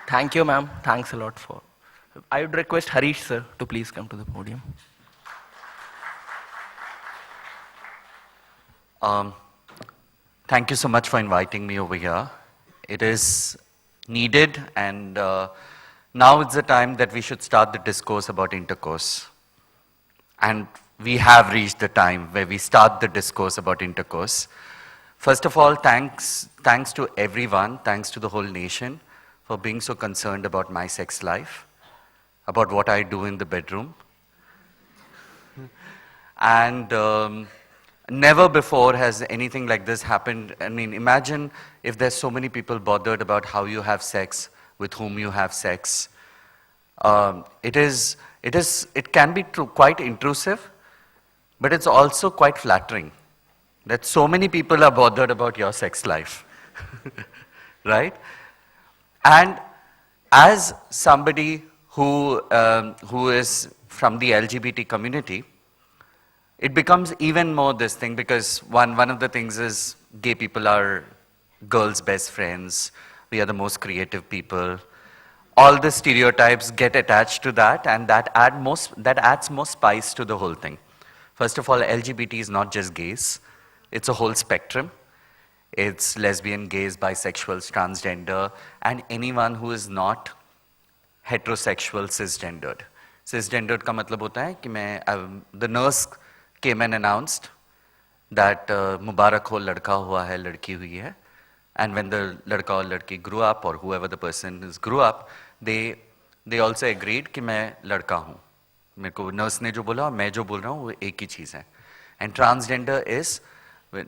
Thank you, ma'am. Thanks a lot for. I would request Harish sir to please come to the podium. Um, Thank you so much for inviting me over here. It is needed, and now it's the time that we should start the discourse about intercourse. And we have reached the time where we start the discourse about intercourse. First of all, thanks to everyone, thanks to the whole nation for being so concerned about my sex life, about what I do in the bedroom. And never before has anything like this happened. I mean, imagine if there's so many people bothered about how you have sex, with whom you have sex. It can be quite intrusive, but it's also quite flattering that so many people are bothered about your sex life, right? And as somebody who is from the LGBT community, it becomes even more this thing because one of the things is gay people are girls' best friends. We are the most creative people. All the stereotypes get attached to that, and that adds more spice to the whole thing. First of all, LGBT is not just gays; it's a whole spectrum. It's lesbian, gays, bisexuals, transgender, and anyone who is not heterosexual, cisgendered. Cisgendered का मतलब होता है कि the nurse came and announced that Mubarak ho ladka hua hai, ladki hui hai. And when the ladka or ladki grew up, or whoever the person is grew up, they also agreed कि मैं लड़का हूँ. मेरे को nurse ने जो बोला और मैं जो बोल रहा हूँ वो एक ही चीज़ है. And transgender is,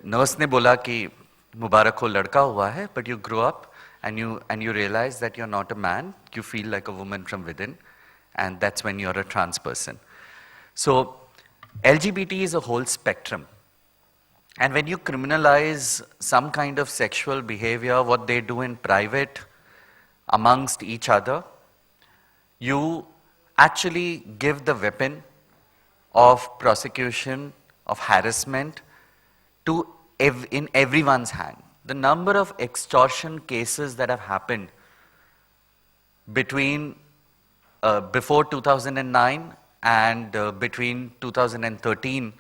nurse ने बोला कि मुबारक हो लड़का हुआ है, but you grow up and you realize that you're not a man, you feel like a woman from within, and that's when you're a trans person. So LGBT is a whole spectrum. And when you criminalize some kind of sexual behavior, what they do in private amongst each other, you actually give the weapon of prosecution, of harassment in everyone's hand. The number of extortion cases that have happened between before 2009 and between 2013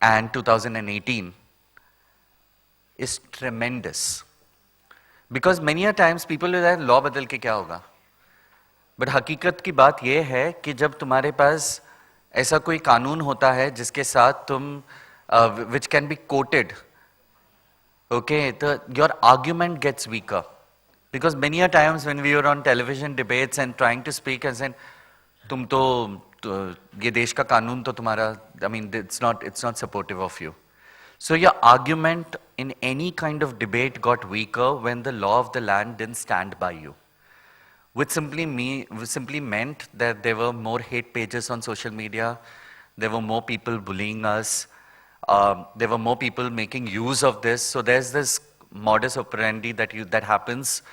and 2018 is tremendous. Because many a times people will say, law badal ke kya hoga? But हकीकत की बात यह है कि जब तुम्हारे पास ऐसा कोई कानून होता है जिसके साथ तुम which can be quoted, okay, your argument gets weaker. Because many a times when we were on television debates and trying to speak and saying, तुम तो ये देश का कानून तो तुम्हारा, I mean, it's not supportive of you. So your argument in any kind of debate got weaker when the law of the land didn't stand by you. Which simply meant that there were more hate pages on social media, there were more people bullying us, there were more people making use of this. So there's this modus operandi that happens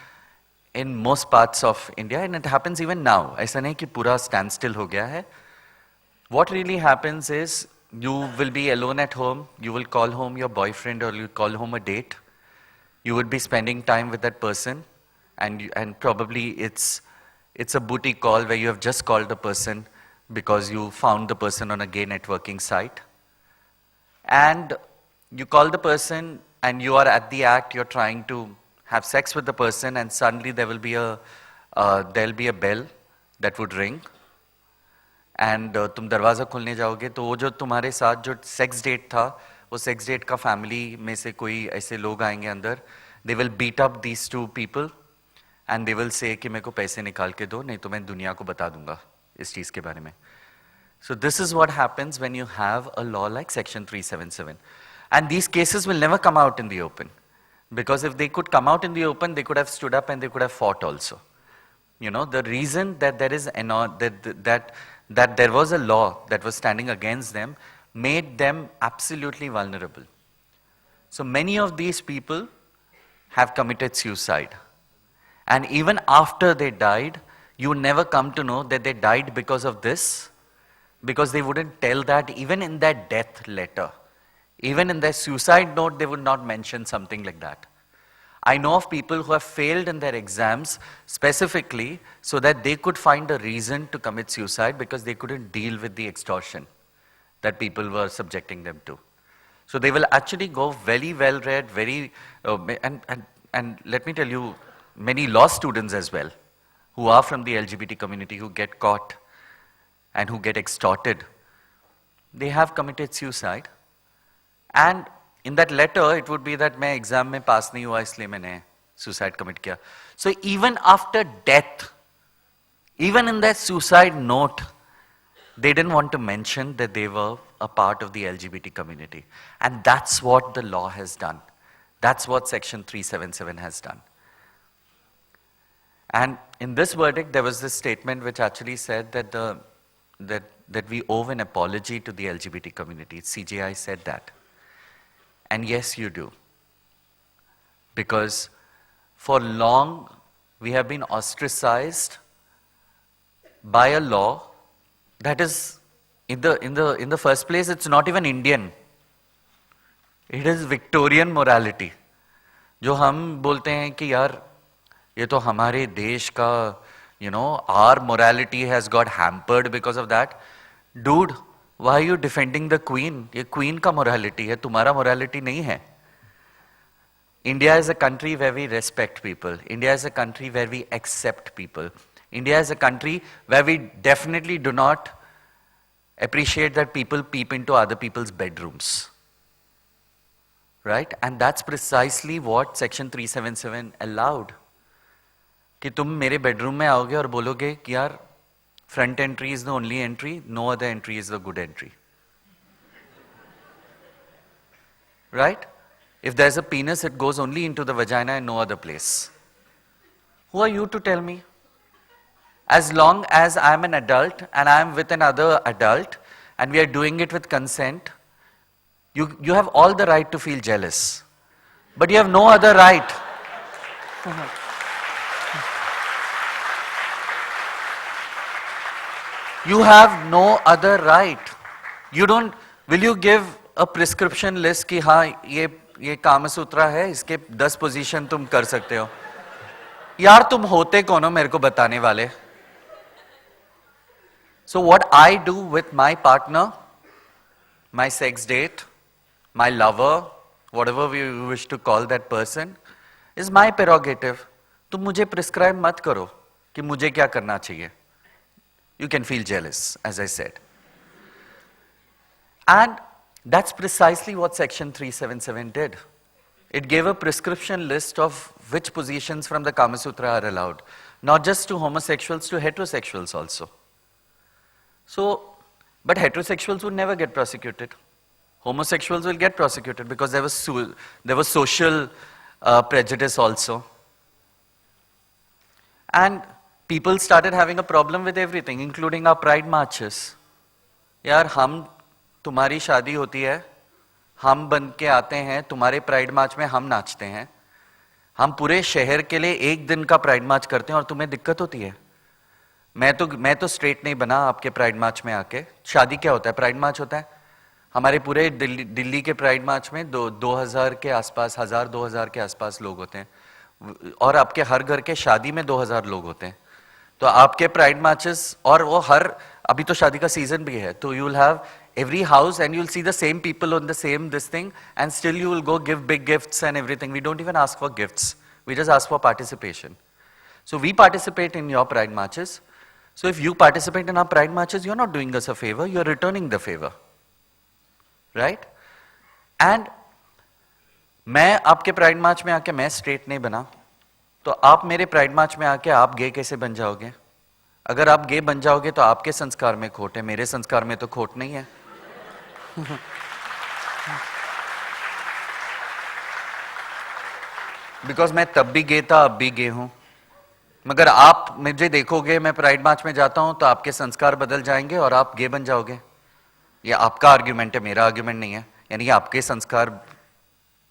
in most parts of India, and it happens even now. ऐसा नहीं कि पूरा standstill हो गया है. What really happens is you will be alone at home, you will call home your boyfriend or you call home a date. You would be spending time with that person, and probably it's a booty call where you have just called the person because you found the person on a gay networking site. And you call the person and you are at the act, you're trying to have sex with the person, and suddenly there'll be a bell that would ring. And तुम दरवाज़ा खोलने जाओगे तो वो जो तुम्हारे साथ जो सेक्स डेट था, वो सेक्स डेट का फैमिली में से कोई ऐसे लोग आएंगे अंदर. They will beat up these two people and they will say कि मेरे को पैसे निकाल के दो, नहीं तो मैं दुनिया को बता दूंगा इस चीज़ के बारे में. So this is what happens when you have a law like Section 377. And these cases will never come out in the open. Because if they could come out in the open, they could have stood up and they could have fought also. You know, the reason that there is that there was a law that was standing against them made them absolutely vulnerable. So many of these people have committed suicide. And even after they died, you never come to know that they died because of this, because they wouldn't tell that even in their death letter. Even in their suicide note, they would not mention something like that. I know of people who have failed in their exams specifically so that they could find a reason to commit suicide because they couldn't deal with the extortion that people were subjecting them to. So they will actually go very well read, and let me tell you, many law students as well, who are from the LGBT community, who get caught and who get extorted, they have committed suicide. And in that letter, it would be that मैं exam में pass नहीं हुआ इसलिए मैंने suicide commit किया. So even after death, even in their suicide note, they didn't want to mention that they were a part of the LGBT community. And that's what the law has done. That's what Section 377 has done. And in this verdict, there was this statement which actually said that that we owe an apology to the LGBT community. CJI said that. And yes, you do. Because for long, we have been ostracized by a law that is, in the first place, it's not even Indian. It is Victorian morality. जो हम बोलते हैं कि यार ये तो हमारे देश का, our morality has got hampered because of that. Dude, why are you defending the queen? ये queen का morality है, तुम्हारा morality नहीं है. India is a country where we respect people. India is a country where we accept people. India is a country where we definitely do not appreciate that people peep into other people's bedrooms. Right? And that's precisely what Section 377 allowed. कि तुम मेरे bedroom में आओगे और बोलोगे कि यार front entry is the only entry, no other entry is the good entry. Right? If there's a penis, it goes only into the vagina and no other place. Who are you to tell me? As long as I'm an adult and I'm with another adult and we are doing it with consent, you have all the right to feel jealous. But you have no other right. You have no other right. You don't, will you give a prescription list कि हाँ ये कामसूत्रा है, इसके 10 position तुम कर सकते हो. यार तुम होते कौन हो मेरे को बताने वाले? So what I do with my partner, my sex date, my lover, whatever we wish to call that person, is my prerogative. तुम मुझे prescribe मत करो कि मुझे क्या करना चाहिए. You can feel jealous, as I said. And that's precisely what Section 377 did. It gave a prescription list of which positions from the Kama Sutra are allowed, not just to homosexuals, to heterosexuals also. So, but heterosexuals would never get prosecuted. Homosexuals will get prosecuted because there was social prejudice also. And people started having a problem with everything, including our pride marches. यार हम तुम्हारी शादी होती है, हम बन के आते हैं, तुम्हारे प्राइड मार्च में हम नाचते हैं, हम पूरे शहर के लिए एक दिन का प्राइड मार्च करते हैं और तुम्हें दिक्कत होती है. मैं तो स्ट्रेट नहीं बना आपके प्राइड मार्च में आके. शादी क्या होता है? प्राइड मार्च होता है. हमारे पूरे दिल्ली के प्राइड मार्च में 2000 के आसपास, 1000-2000 के आसपास लोग होते हैं, और आपके हर घर के शादी में 2000 लोग होते हैं. तो आपके प्राइड मार्चेस, और वो अभी तो शादी का सीजन भी है, तो you will have every house and you'll see the same people on the same this thing, and still you will go give big gifts and everything. We don't even ask for gifts. We just ask for participation. So we participate in your pride marches. So if you participate in our pride marches, you're not doing us a favor, you're returning the favor. Right? And मैं आपके pride मार्च में आके मैं straight नहीं बना, तो आप मेरे प्राइड मार्च में आके आप गे कैसे बन जाओगे? अगर आप गे बन जाओगे तो आपके संस्कार में खोट है, मेरे संस्कार में तो खोट नहीं है. बिकॉज मैं तब भी गे था, अब भी गे हूं. मगर आप मुझे देखोगे मैं प्राइड मार्च में जाता हूं तो आपके संस्कार बदल जाएंगे और आप गे बन जाओगे. ये आपका आर्ग्यूमेंट है, मेरा आर्ग्यूमेंट नहीं है. यानी आपके संस्कार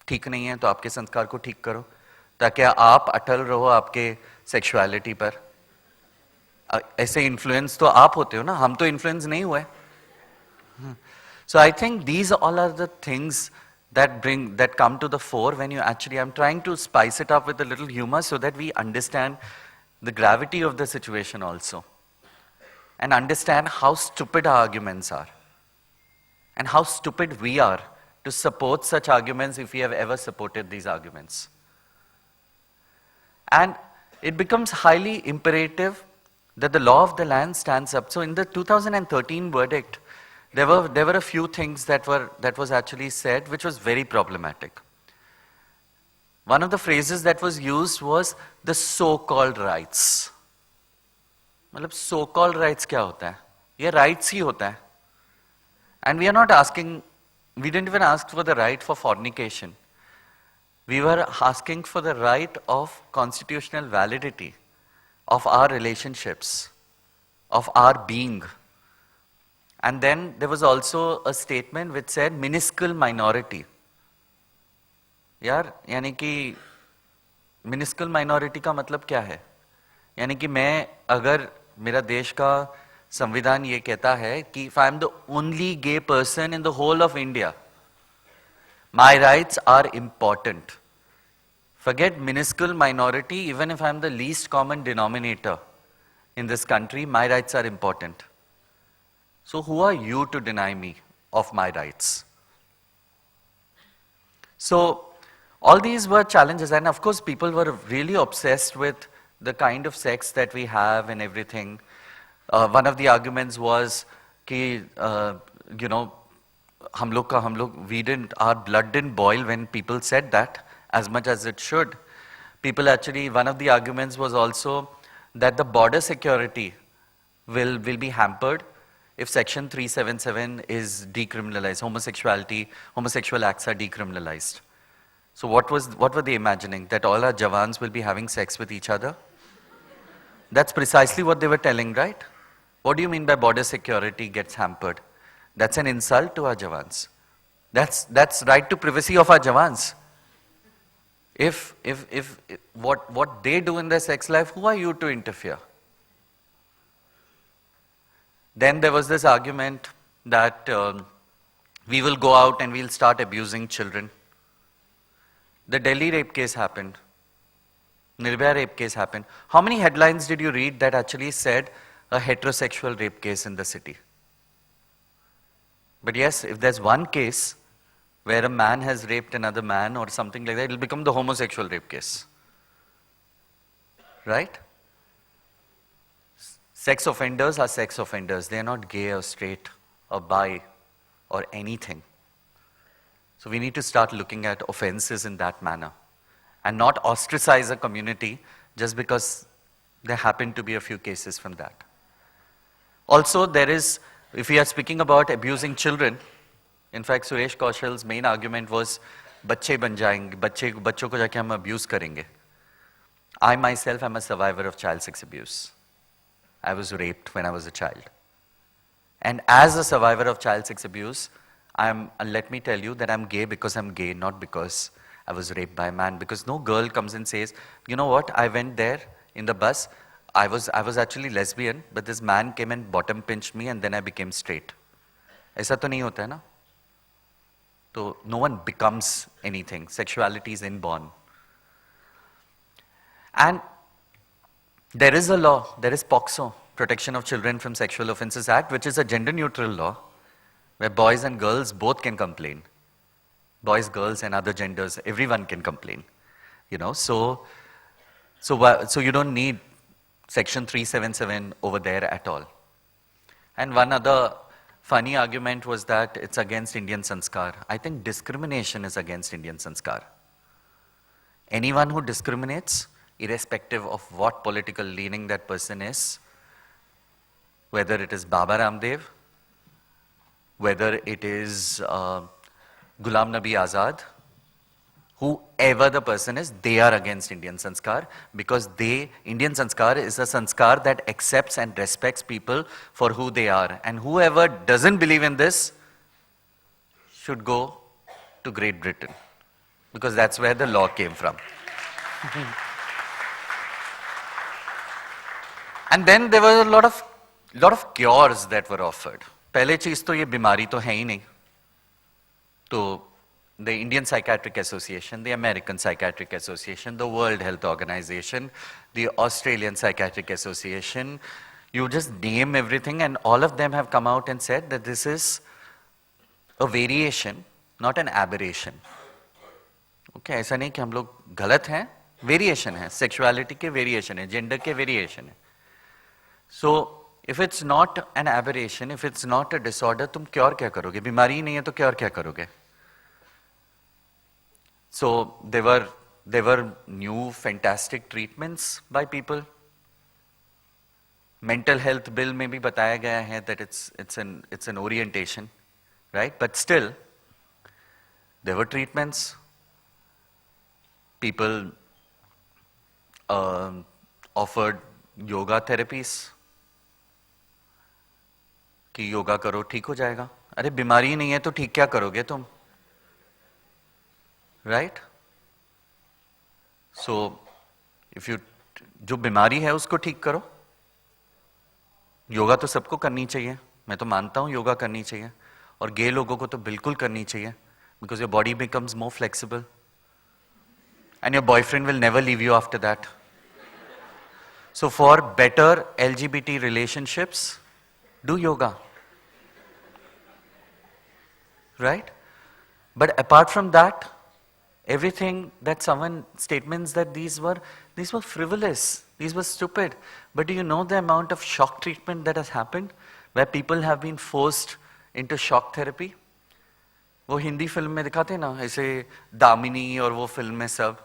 ठीक नहीं है तो आपके संस्कार को ठीक करो, ताकि आप अटल रहो आपके सेक्सुअलिटी पर. ऐसे इन्फ्लुएंस तो आप होते हो ना, हम तो इन्फ्लुएंस नहीं हुए. So I think these all are the things that come to the fore when you actually, I'm trying to spice it up with a little humor so that we understand the gravity of the situation also, and understand how stupid our arguments are, and how stupid we are to support such arguments if we have ever supported these arguments. And it becomes highly imperative that the law of the land stands up. So in the 2013 verdict, there were a few things that was actually said which was very problematic. One of the phrases that was used was the so-called rights. मतलब so-called rights क्या होता है? ये rights ही होता है. And we are not asking, we didn't even ask for the right for fornication. We were asking for the right of constitutional validity of our relationships, of our being. And then there was also a statement which said minuscule minority. यार यानी कि minuscule minority का मतलब क्या है? यानी कि मैं अगर मेरा देश का संविधान ये कहता है कि if I am the only gay person in the whole of India, my rights are important. Forget minuscule minority, even if I am the least common denominator in this country, my rights are important. So who are you to deny me of my rights? So all these were challenges, and of course people were really obsessed with the kind of sex that we have and everything. One of the arguments was कि you know our blood didn't boil when people said that as much as it should. People actually, one of the arguments was also that the border security will be hampered if Section 377 is decriminalized, homosexual acts are decriminalized. So what were they imagining? That all our Jawans will be having sex with each other? That's precisely what they were telling, right? What do you mean by border security gets hampered? That's an insult to our Jawans. That's right to privacy of our Jawans. If what they do in their sex life, who are you to interfere? Then there was this argument that we will go out and we'll start abusing children. The Delhi rape case happened. Nirbhaya rape case happened. How many headlines did you read that actually said a heterosexual rape case in the city? But yes, if there's one case where a man has raped another man or something like that, it'll become the homosexual rape case. Right? Sex offenders are sex offenders. They're not gay or straight or bi or anything. So we need to start looking at offenses in that manner and not ostracize a community just because there happen to be a few cases from that. Also, there is, if we are speaking about abusing children, in fact, Suresh Kaushal's main argument was, बच्चे बन जाएंगे, बच्चों को जाके हम abuse करेंगे. I myself am a survivor of child sex abuse. I was raped when I was a child. And as a survivor of child sex abuse, let me tell you that I'm gay because I'm gay, not because I was raped by a man. Because no girl comes and says, you know what, I went there in the bus, I was actually lesbian, but this man came and bottom pinched me and then I became straight. ऐसा तो नहीं होता है ना? So no one becomes anything. Sexuality is inborn. And there is a law, there is POCSO, Protection of Children from Sexual Offences Act, which is a gender-neutral law, where boys and girls both can complain. Boys, girls, and other genders, everyone can complain. You know, so you don't need Section 377 over there at all. And one other funny argument was that it's against Indian sanskar. I think discrimination is against Indian sanskar. Anyone who discriminates, irrespective of what political leaning that person is, whether it is Baba Ramdev, whether it is Ghulam Nabi Azad, whoever the person is, they are against Indian sanskar because Indian sanskar is a sanskar that accepts and respects people for who they are. And whoever doesn't believe in this should go to Great Britain because that's where the law came from. And then there were a lot of cures that were offered. पहले चीज तो ये बीमारी तो है ही नहीं. तो the Indian Psychiatric Association, the American Psychiatric Association, the World Health Organization, the Australian Psychiatric Association. You just name everything, and all of them have come out and said that this is a variation, not an aberration. Okay, ऐसा नहीं कि हम लोग गलत हैं, variation है, sexuality के variation है, gender के variation है. So, if it's not an aberration, if it's not a disorder, तुम क्योर क्या करोगे? बीमारी ही नहीं है तो क्योर क्या करोगे? So, there were new fantastic treatments by people. Mental health bill में भी बताया गया है that it's an orientation, right? But still, there were treatments. People offered yoga therapies. कि योगा करो ठीक हो जाएगा. अरे बीमारी ही नहीं है तो ठीक क्या करोगे तुम? Right? So, if you जो बीमारी है उसको ठीक करो. योगा तो सबको करनी चाहिए. मैं तो मानता हूँ योगा करनी चाहिए. और गे लोगों को तो बिल्कुल करनी चाहिए. Because your body becomes more flexible. And your boyfriend will never leave you after that. So for better LGBT relationships, do yoga. Right? But apart from that, everything that statements that these were frivolous, these were stupid. But do you know the amount of shock treatment that has happened, where people have been forced into shock therapy? वो Hindi film में दिखाते हैं ना, ऐसे दामिनी और वो film में सब,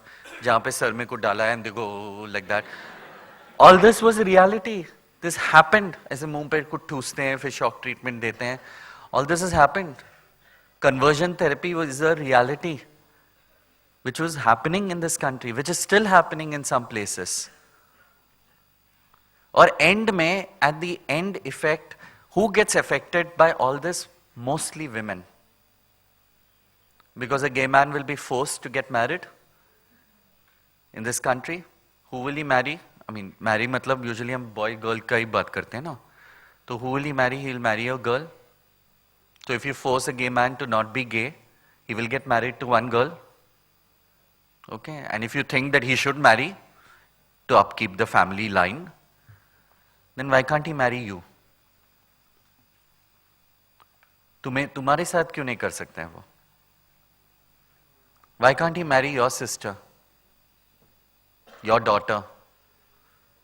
जहाँ पे सर में को डाला है and they go like that. All this was reality. This happened. ऐसे मुंह पे कुछ ठूसते हैं, फिर shock treatment देते हैं. All this has happened. Conversion therapy was a reality which was happening in this country, which is still happening in some places. और end में, at the end effect, who gets affected by all this? Mostly women. Because a gay man will be forced to get married in this country. Who will he marry? I mean, marry matlab usually हम boy girl का ही बात करते हैं ना. तो who will he marry? He will marry a girl. So if you force a gay man to not be gay, he will get married to one girl. Okay, and if you think that he should marry to upkeep the family line, then why can't he marry you? तुम्हारे साथ क्यों नहीं कर सकते हैं वो? Why can't he marry your sister, your daughter?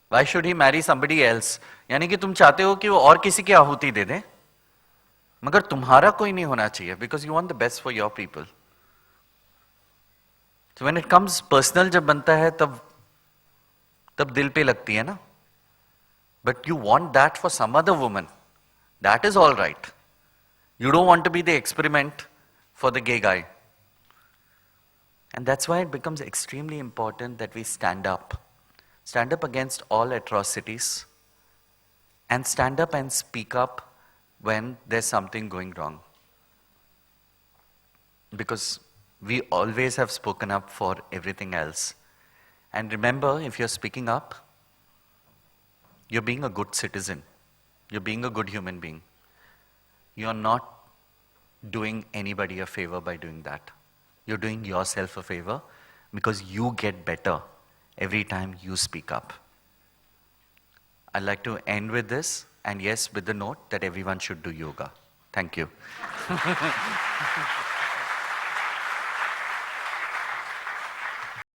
Why should he marry somebody else? यानी कि तुम चाहते हो कि वो और किसी की आहुति दे दे, मगर तुम्हारा कोई नहीं होना चाहिए, because you want the best for your people. So when it comes personal जब बनता है तब दिल पे लगती है ना. But you want that for some other woman. That is all right. You don't want to be the experiment for the gay guy. And that's why it becomes extremely important that we stand up. Stand up against all atrocities. And stand up and speak up when there's something going wrong. Because we always have spoken up for everything else. And remember, if you're speaking up, you're being a good citizen. You're being a good human being. You're not doing anybody a favor by doing that. You're doing yourself a favor because you get better every time you speak up. I'd like to end with this, and yes, with the note that everyone should do yoga. Thank you.